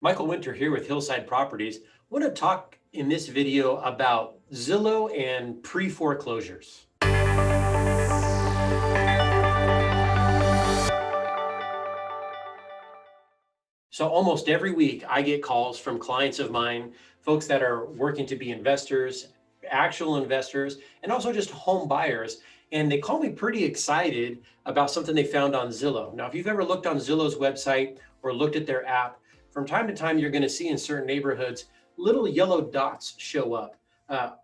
Michael Winter here with Hillside Properties. I want to talk in this video about Zillow and pre-foreclosures. So almost every week I get calls from clients of mine, folks that are working to be investors, actual investors, and also just home buyers. And they call me pretty excited about something they found on Zillow. Now, if you've ever looked on Zillow's website or looked at their app, from time to time, you're going to see in certain neighborhoods little yellow dots show up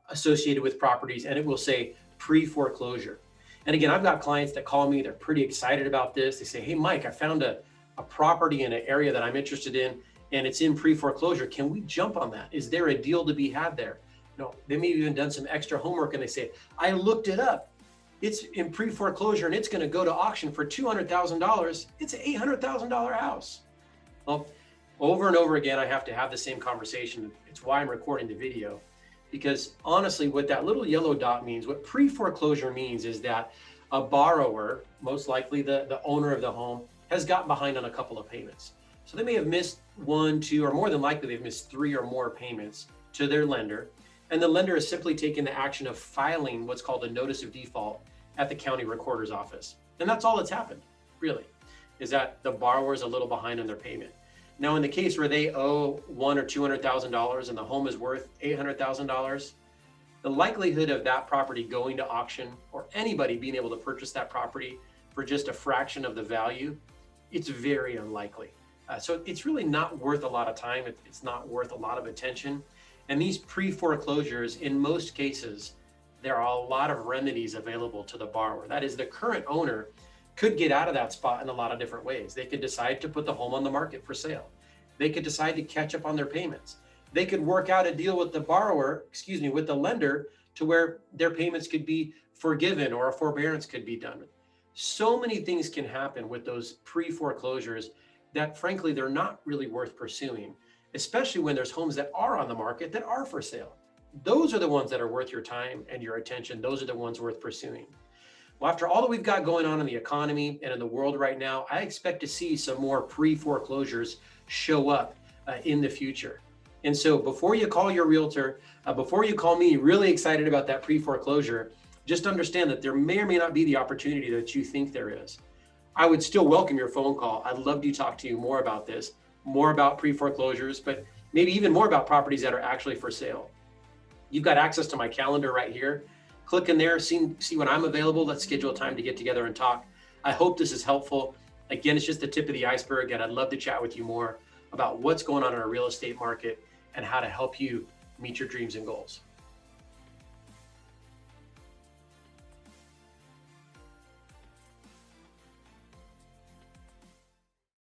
associated with properties, and it will say pre-foreclosure. And again, I've got clients that call me, they're pretty excited about this. They say, hey, Mike, I found a property in an area that I'm interested in, and it's in pre-foreclosure. Can we jump on that? Is there a deal to be had there? No, they may have even done some extra homework and they say, I looked it up. It's in pre-foreclosure and it's going to go to auction for $200,000. It's an $800,000 house. Well, over and over again, I have to have the same conversation. It's why I'm recording the video, because honestly, what that little yellow dot means, what pre-foreclosure means is that a borrower, most likely the owner of the home, has gotten behind on a couple of payments. So they may have missed one, two, or more than likely they've missed three or more payments to their lender. And the lender has simply taken the action of filing what's called a notice of default at the county recorder's office. And that's all that's happened, really, is that the borrower is a little behind on their payment. Now, in the case where they owe $100,000 or $200,000 and the home is worth $800,000, the likelihood of that property going to auction or anybody being able to purchase that property for just a fraction of the value, it's very unlikely. So it's really not worth a lot of time. It's not worth a lot of attention. And these pre-foreclosures, in most cases, there are a lot of remedies available to the borrower. That is, the current owner could get out of that spot in a lot of different ways. They could decide to put the home on the market for sale. They could decide to catch up on their payments. They could work out a deal with the borrower, with the lender, to where their payments could be forgiven or a forbearance could be done. So many things can happen with those pre-foreclosures that frankly, they're not really worth pursuing, especially when there's homes that are on the market that are for sale. Those are the ones that are worth your time and your attention. Those are the ones worth pursuing. Well, after all that we've got going on in the economy and in the world right now, I expect to see some more pre-foreclosures show up in the future. And so before you call your realtor, before you call me really excited about that pre-foreclosure, just understand that there may or may not be the opportunity that you think there is. I would still welcome your phone call. I'd love to talk to you more about this, more about pre-foreclosures, but maybe even more about properties that are actually for sale. You've got access to my calendar right here. Click in there, see when I'm available. Let's schedule a time to get together and talk. I hope this is helpful. Again, it's just the tip of the iceberg, and I'd love to chat with you more about what's going on in our real estate market and how to help you meet your dreams and goals.